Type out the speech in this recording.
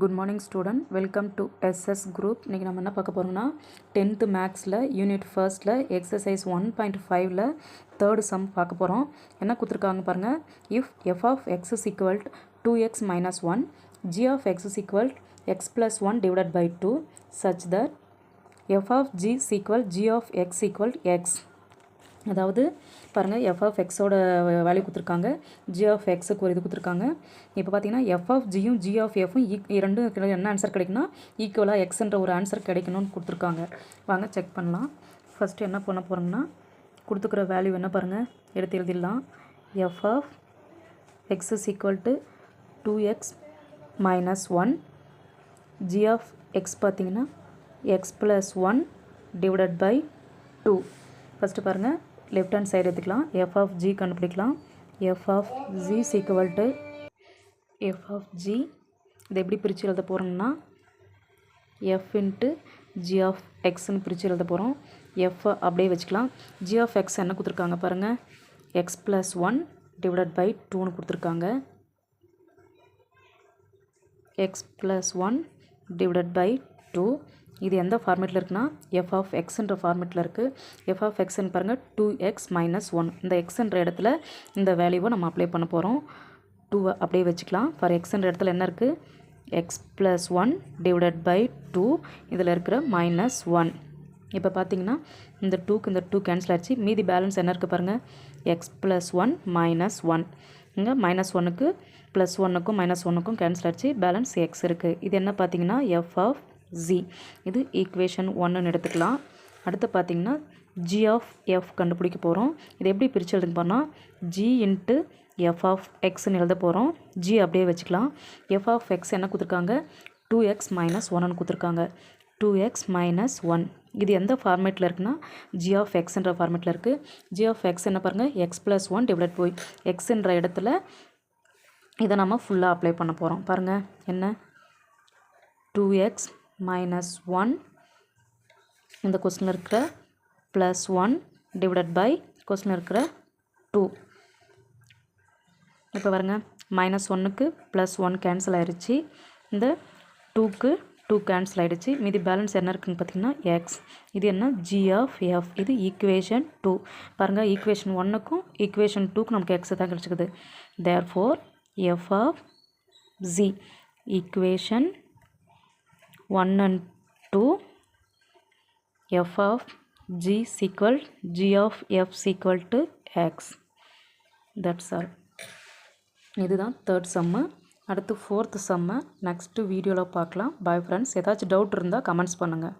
Good morning student, welcome to SS group. இன்னைக்கு நம்ம என்ன பார்க்க போறோம்னா 10th மேக்ஸ்ல யூனிட் ஃபர்ஸ்ட்ல எக்ஸசைஸ் 1.5ல third sum பார்க்க போறோம். என்ன கொடுத்திருக்காங்க பாருங்க. If f of x is equal to 2x minus 1, g of x is equal to x plus 1 divided by 2 such that f of g is equal g of x equal to x. அதாவது பாருங்கள் f of x ஓட value கொடுத்துருக்காங்க, g of xக்கு ஒரு இது கொடுத்துருக்காங்க. இப்போ பார்த்தீங்கன்னா f of gயும் g of fயும் ரெண்டும் என்ன ஆன்சர் கிடைக்குன்னா ஈக்குவலாக எக்ஸ்ன்ற ஒரு ஆன்சர் கிடைக்கணும்னு கொடுத்துருக்காங்க. வாங்க செக் பண்ணலாம். ஃபஸ்ட்டு என்ன பண்ண போகிறோம்னா கொடுத்துக்கிற வேல்யூ என்ன பாருங்கள் எடுத்து எழுதிடலாம். f of x is equal to 2x minus 1, g of x பார்த்தீங்கன்னா x plus 1 divided by 2. First பாருங்கள் லெஃப்ட் ஹேண்ட் சைடு எடுத்துக்கலாம். f of g கண்டுபிடிக்கலாம். f of g is equal to f of g இதை எப்படி பிரித்து எழுத போகிறோம்னா f into g of xன்னு பிரித்து எழுத போகிறோம். f அப்படியே வச்சுக்கலாம். g of x என்ன கொடுத்துருக்காங்க பாருங்கள், x plus 1 divided by 2ன்னு கொடுத்துருக்காங்க. x plus 1 divided by 2 இது எந்த ஃபார்மேட்டில் இருக்குன்னா f of xன்ற ஃபார்மேட்டில் இருக்குது. f of xன்னு பாருங்கள் 2x minus 1. இந்த xன்ற இடத்துல இந்த வேல்யூவை நம்ம அப்ளை பண்ண போகிறோம். 2 அப்படியே வச்சுக்கலாம். ஃபார் xன்ற இடத்துல என்ன இருக்குது, x plus 1 divided by 2 இதில் இருக்கிற minus 1. இப்போ பார்த்தீங்கன்னா இந்த 2க்கு இந்த 2 கேன்சல் ஆகிடுச்சு. மீதி பேலன்ஸ் என்ன இருக்குது பாருங்கள், x plus 1 minus 1. இங்கே minus 1க்கு ப்ளஸ் 1க்கும் மைனஸ் 1க்கும் கேன்சல் ஆகிடுச்சு. பேலன்ஸ் x இருக்குது. இது என்ன பார்த்தீங்கன்னா f of z. இது ஈக்குவேஷன் 1ன்னு எடுத்துக்கலாம். அடுத்து பார்த்தீங்கன்னா g of f கண்டுபிடிக்க போகிறோம். இது எப்படி பிரித்து எழுத போகிறோம்னா g இன்ட்டு f of xன்னு எழுத போகிறோம். g அப்படியே வச்சுக்கலாம். f of x என்ன கொடுத்துருக்காங்க, 2x minus 1ன்னு கொடுத்துருக்காங்க. 2x minus 1 இது எந்த ஃபார்மேட்டில் இருக்குன்னா g of xன்ற ஃபார்மேட்டில் இருக்குது. g of x என்ன பாருங்கள், x plus 1 டிவைட் பை xன்ற இடத்துல இதை நம்ம ஃபுல்லாக அப்ளை பண்ண போகிறோம். பாருங்கள் என்ன 2x minus 1 இந்த கொஸ்டினில் இருக்கிற ப்ளஸ் 1 டிவைடட் பை கொஸ்டினில் இருக்கிற 2. இப்போ பாருங்கள் மைனஸ் 1க்கு ப்ளஸ் 1 கேன்சல் ஆகிடுச்சு. இந்த 2க்கு 2 கேன்சல் ஆகிடுச்சு. மீதி பேலன்ஸ் என்ன இருக்குதுன்னு பார்த்தீங்கன்னா x. இது என்ன g of f. இது ஈக்குவேஷன் 2. பாருங்கள் ஈக்குவேஷன் 1க்கும் ஈக்குவேஷன் 2க்கும் நமக்கு x தான் கிடச்சிக்குது. தேர்ஃபோர் f of z ஈக்குவேஷன் 1 and 2 f of g is equal g of f is equal to x. That's all. இதுதான் தேர்ட் சம்மு. அடுத்து ஃபோர்த் சம்மை நெக்ஸ்ட்டு வீடியோவில் பார்க்கலாம். Bye friends. ஏதாச்சும் டவுட் இருந்தால் கமெண்ட்ஸ் பண்ணுங்கள்.